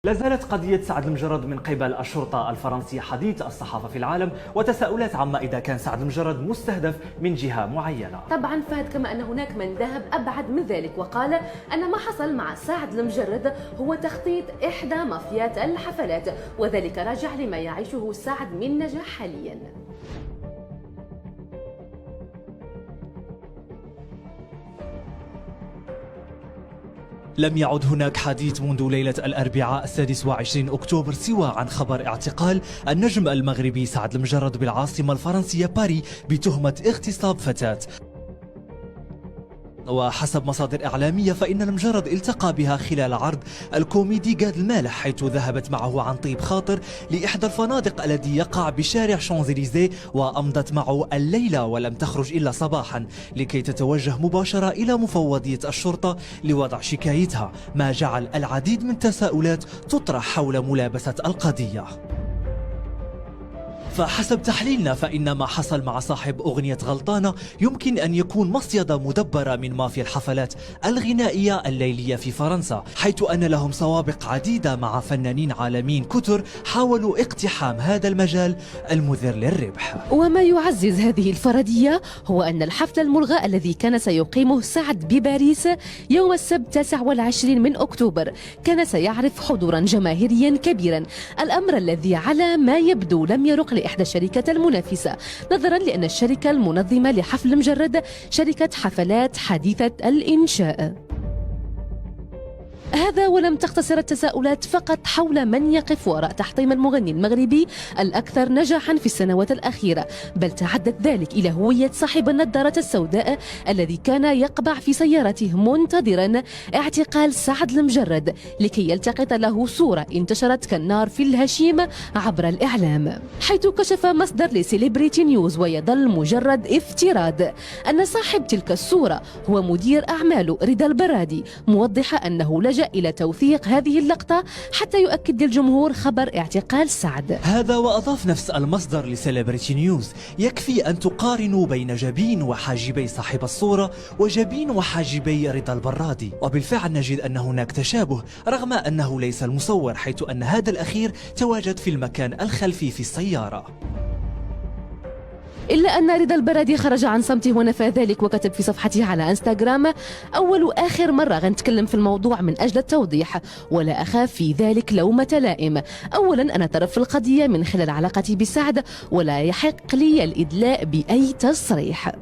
لا زالت قضية سعد المجرد من قبل الشرطة الفرنسية حديث الصحافة في العالم، وتساؤلات عما إذا كان سعد المجرد مستهدف من جهة معينة. طبعا فهد، كما أن هناك من ذهب أبعد من ذلك وقال أن ما حصل مع سعد المجرد هو تخطيط إحدى مافيات الحفلات، وذلك راجع لما يعيشه سعد من نجاح حاليا. لم يعد هناك حديث منذ ليلة الأربعاء 26 أكتوبر سوى عن خبر اعتقال النجم المغربي سعد المجرد بالعاصمة الفرنسية باريس بتهمة اغتصاب فتاة. وحسب مصادر إعلامية فإن المجرد التقى بها خلال عرض الكوميدي قاد المالح، حيث ذهبت معه عن طيب خاطر لإحدى الفنادق الذي يقع بشارع شانزليزيه، وأمضت معه الليلة ولم تخرج إلا صباحا لكي تتوجه مباشرة إلى مفوضية الشرطة لوضع شكايتها، ما جعل العديد من التساؤلات تطرح حول ملابسة القضية. فحسب تحليلنا فإن ما حصل مع صاحب أغنية غلطانة يمكن أن يكون مصيدة مدبرة من مافيا الحفلات الغنائية الليلية في فرنسا، حيث أن لهم سوابق عديدة مع فنانين عالميين كثر حاولوا اقتحام هذا المجال المذر للربح. وما يعزز هذه الفرضية هو أن الحفل الملغى الذي كان سيقيمه سعد بباريس يوم السبت 29 من أكتوبر كان سيعرف حضورا جماهيريا كبيرا، الأمر الذي على ما يبدو لم يرق إحدى الشركات المنافسة، نظرا لأن الشركة المنظمة لحفل المجرد شركة حفلات حديثة الإنشاء. هذا ولم تقتصر التساؤلات فقط حول من يقف وراء تحطيم المغني المغربي الأكثر نجاحا في السنوات الأخيرة، بل تعدت ذلك إلى هوية صاحب النظارة السوداء الذي كان يقبع في سيارته منتظرا اعتقال سعد المجرد لكي يلتقط له صورة انتشرت كالنار في الهشيم عبر الإعلام، حيث كشف مصدر لسيليبريتي نيوز ويظل مجرد افتراض أن صاحب تلك الصورة هو مدير أعماله رضا البرادي، موضحة أنه لجأ إلى توثيق هذه اللقطة حتى يؤكد للجمهور خبر اعتقال سعد. هذا وأضاف نفس المصدر لسيلبرتي نيوز: يكفي أن تقارنوا بين جبين وحاجبي صاحب الصورة وجبين وحاجبي رضا البرادي، وبالفعل نجد أن هناك تشابه رغم أنه ليس المصور، حيث أن هذا الأخير تواجد في المكان الخلفي في السيارة. إلا أن رضا البرادي خرج عن صمته ونفى ذلك وكتب في صفحته على انستغرام: أول وآخر مرة غنتكلم في الموضوع من أجل التوضيح، ولا أخاف في ذلك لومة لائم. أولا أنا طرف في القضية من خلال علاقتي بسعد، ولا يحق لي الإدلاء بأي تصريح.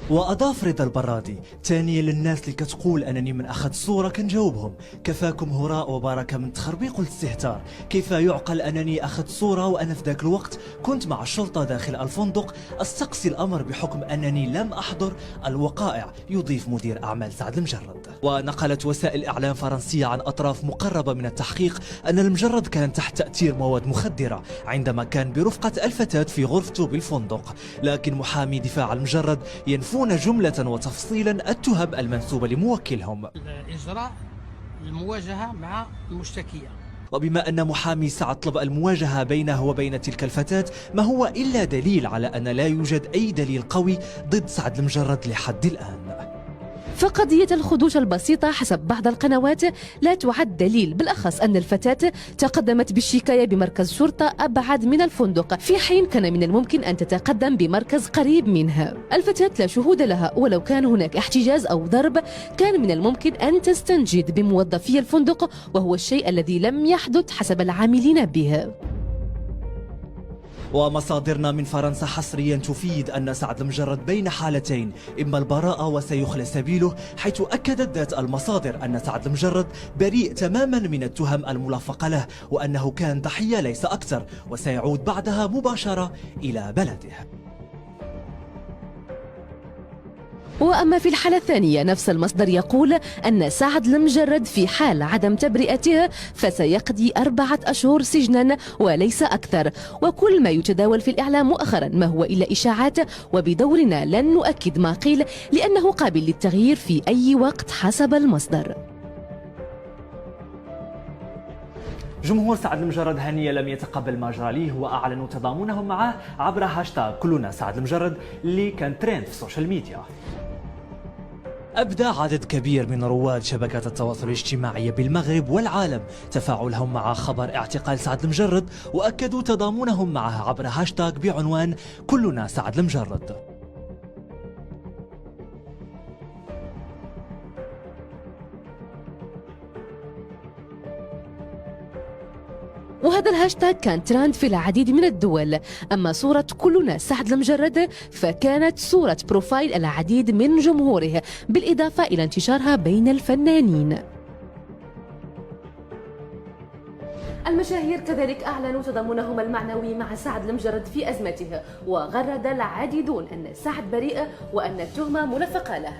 وأضاف رضا البرادي: ثانيا للناس اللي كتقول أنني من أخذ صورة كنجاوبهم: كفاكم هراء وبركة من تخربيق والاستهتار. كيف يعقل أنني أخذ صورة وأنا في ذاك الوقت كنت مع الشرطة داخل الفندق أستقصي الأمر بحكم أنني لم أحضر الوقائع، يضيف مدير أعمال سعد المجرد. ونقلت وسائل إعلام فرنسية عن أطراف مقربة من التحقيق أن المجرد كان تحت تأثير مواد مخدرة عندما كان برفقة الفتاة في غرفته بالفندق، لكن محامي دفاع المجرد ينفون جملة وتفصيلا التهم المنسوبة لموكلهم. إجراء المواجهة مع المشتكية. وبما أن محامي سعد طلب المواجهة بينه وبين تلك الفتاة، ما هو إلا دليل على أن لا يوجد أي دليل قوي ضد سعد المجرد لحد الآن. فقضية الخدوش البسيطة حسب بعض القنوات لا تعد دليل، بالأخص أن الفتاة تقدمت بالشكاية بمركز شرطة أبعد من الفندق، في حين كان من الممكن أن تتقدم بمركز قريب منها. الفتاة لا شهود لها، ولو كان هناك احتجاز أو ضرب كان من الممكن أن تستنجد بموظفي الفندق، وهو الشيء الذي لم يحدث حسب العاملين به. ومصادرنا من فرنسا حصريا تفيد أن سعد المجرد بين حالتين: إما البراءة وسيخلى سبيله، حيث أكدت ذات المصادر أن سعد المجرد بريء تماما من التهم الملفقة له، وأنه كان ضحية ليس أكثر، وسيعود بعدها مباشرة إلى بلده. وأما في الحالة الثانية نفس المصدر يقول أن سعد المجرد في حال عدم تبرئته فسيقضي 4 أشهر سجنا وليس أكثر، وكل ما يتداول في الإعلام مؤخرا ما هو إلا إشاعات، وبدورنا لن نؤكد ما قيل لأنه قابل للتغيير في أي وقت حسب المصدر. جمهور سعد المجرد هنية لم يتقبل ما جرى ليه، وأعلنوا تضامنهم معه عبر هاشتاغ كلنا سعد المجرد اللي كان ترند في السوشيال ميديا. أبدى عدد كبير من رواد شبكات التواصل الاجتماعي بالمغرب والعالم تفاعلهم مع خبر اعتقال سعد المجرد، وأكدوا تضامنهم معه عبر هاشتاغ بعنوان كلنا سعد المجرد. وهذا الهاشتاغ كان ترند في العديد من الدول. أما صورة كلنا سعد المجرد فكانت صورة بروفايل العديد من جمهوره، بالإضافة إلى انتشارها بين الفنانين. المشاهير كذلك أعلنوا تضامنهم المعنوي مع سعد المجرد في أزمته، وغرد العديدون أن سعد بريء وأن التهمة ملفقة له.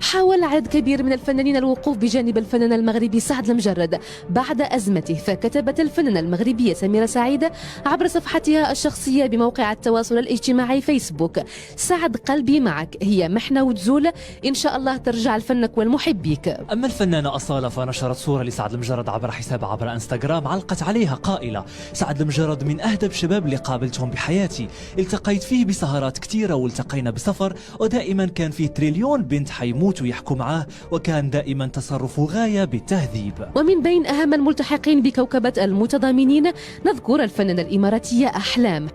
حاول عدد كبير من الفنانين الوقوف بجانب الفنان المغربي سعد المجرد بعد أزمته، فكتبت الفنانة المغربية سميرة سعيد عبر صفحتها الشخصية بموقع التواصل الاجتماعي فيسبوك: سعد قلبي معك، هي محنة وتزول، إن شاء الله ترجع لفنك والمحبيك. أما الفنانة أصالة فنشرت صورة لسعد المجرد عبر حسابها عبر انستغرام، علقت عليها قائلة: سعد المجرد من أهدى الشباب اللي قابلتهم بحياتي، التقيت فيه بسهرات كثيرة والتقينا بسفر، ودائما كان فيه تريليون بنت حيموت ويحكوا معاه، وكان دائما تصرفه غاية بالتهذيب. ومن بين أهم الملتحقين بكوكبة المتضامنين نذكر الفنانة الإماراتية أحلام.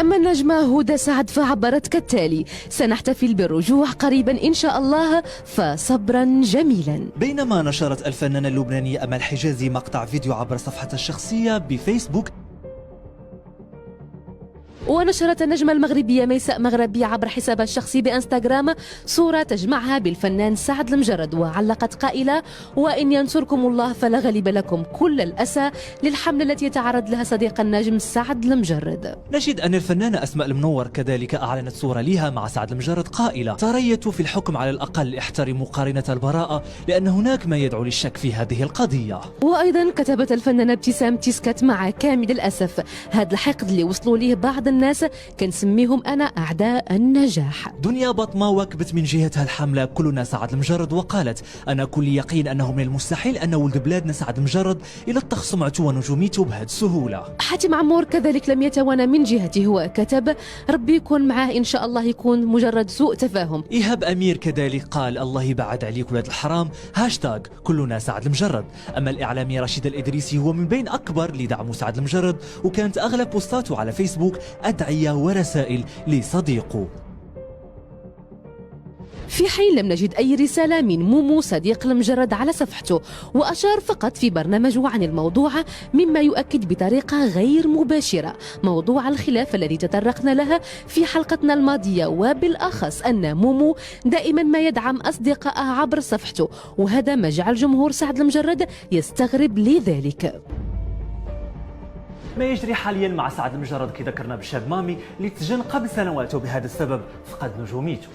أما النجمة هدى سعد فعبرت كالتالي: سنحتفل بالرجوع قريبا إن شاء الله، فصبرا جميلا. بينما نشرت الفنانة اللبنانية أمل حجازي مقطع فيديو عبر صفحتها الشخصية بفيسبوك. ونشرت النجمة المغربية ميساء مغربي عبر حسابها الشخصي بانستغرام صورة تجمعها بالفنان سعد المجرد، وعلقت قائلة: وإن ينصركم الله فلا غالب لكم، كل الأسى للحملة التي يتعرض لها صديق النجم سعد المجرد. نجد أن الفنانة أسماء المنور كذلك أعلنت صورة لها مع سعد المجرد قائلة: تريت في الحكم على الأقل احترموا قارنة البراءة، لأن هناك ما يدعو للشك في هذه القضية. وأيضا كتبت الفنانة ابتسام تيسكت مع كامل الأسف: هذا الحقد اللي وصلوا ليه بعض الناس كنسميهم أنا أعداء النجاح. دنيا بطمة وكبت من جهتها الحملة كلنا سعد المجرد، وقالت: أنا كل يقين أنه من المستحيل أن ولد بلادنا سعد المجرد يلطخ سمعته ونجوميته بهذه السهولة. حاتم عمور كذلك لم يتوانى من جهته وكتب: ربي يكون معاه إن شاء الله، يكون مجرد سوء تفاهم. إيهاب أمير كذلك قال: الله يبعد عليك ولاد الحرام، هاشتاغ كلنا سعد المجرد. أما الإعلامي رشيد الإدريسي هو من بين أكبر اللي دعموا سعد المجرد، وكانت أغلب بوستاته على فيسبوك أدعية ورسائل لصديقه. في حين لم نجد أي رسالة من مومو صديق المجرد على صفحته، وأشار فقط في برنامجه عن الموضوع، مما يؤكد بطريقة غير مباشرة موضوع الخلاف الذي تطرقنا لها في حلقتنا الماضية، وبالأخص أن مومو دائما ما يدعم أصدقائه عبر صفحته، وهذا ما جعل جمهور سعد المجرد يستغرب لذلك. ما يجري حاليا مع سعد المجرد كي ذكرنا بالشاب مامي اللي تسجن قبل سنوات وبهذا السبب فقد نجوميته.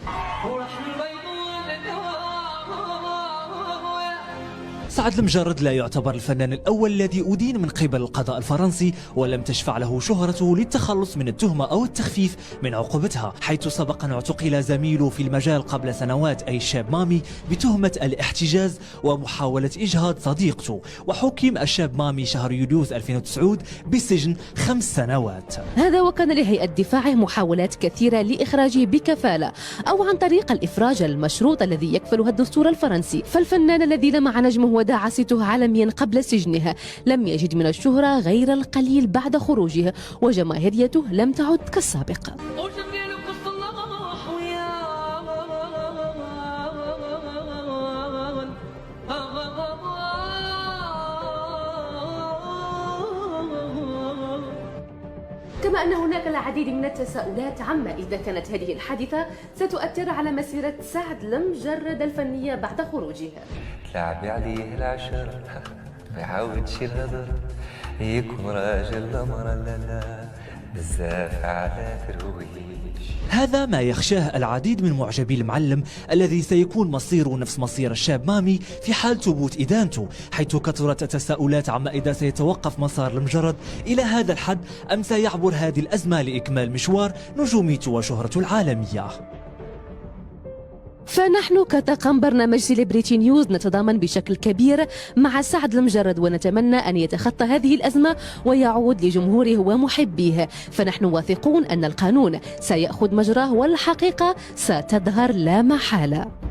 سعد المجرد لا يعتبر الفنان الأول الذي أدين من قبل القضاء الفرنسي، ولم تشفع له شهرته للتخلص من التهمة أو التخفيف من عقوبتها، حيث سبق أن اعتقل زميله في المجال قبل سنوات أي الشاب مامي بتهمة الاحتجاز ومحاولة إجهاض صديقته، وحكم الشاب مامي شهر يوليو 2009 بالسجن 5 سنوات. هذا وكان لهيئة دفاعه محاولات كثيرة لإخراجه بكفالة أو عن طريق الإفراج المشروط الذي يكفلها الدستور الفرنسي، فالفنان الذي لمع نجمه ودعسته عالميا قبل سجنها لم يجد من الشهرة غير القليل بعد خروجه، وجماهيريته لم تعد كالسابق. كما أن هناك العديد من التساؤلات عما إذا كانت هذه الحادثة ستؤثر على مسيرة سعد المجرد الفنية بعد خروجه. لعبي عليه العشر ما يعاودش الهضر، يكون راجل لمرة لا بزاف على ترويج. هذا ما يخشاه العديد من معجبي المعلم، الذي سيكون مصيره نفس مصير الشاب مامي في حال ثبوت إدانته، حيث كثرت التساؤلات عما إذا سيتوقف مسار المجرد إلى هذا الحد أم سيعبر هذه الأزمة لإكمال مشوار نجوميته وشهرته العالمية. فنحن كطاقم برنامج سيليبريتي نيوز نتضامن بشكل كبير مع سعد المجرد، ونتمنى أن يتخطى هذه الأزمة ويعود لجمهوره ومحبيه، فنحن واثقون أن القانون سيأخذ مجراه والحقيقة ستظهر لا محالة.